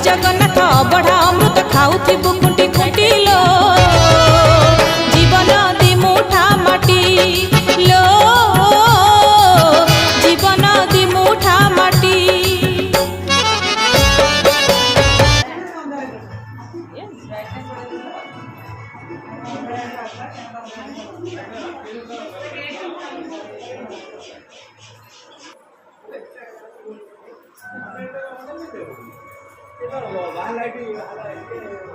जगन्नाथ अबढ़ा अमृत खाऊथिबु कुंटी कुंटी लो जीवन दी मुठा माटी लो जीवन दी मुठा माटी। बाहर लाइट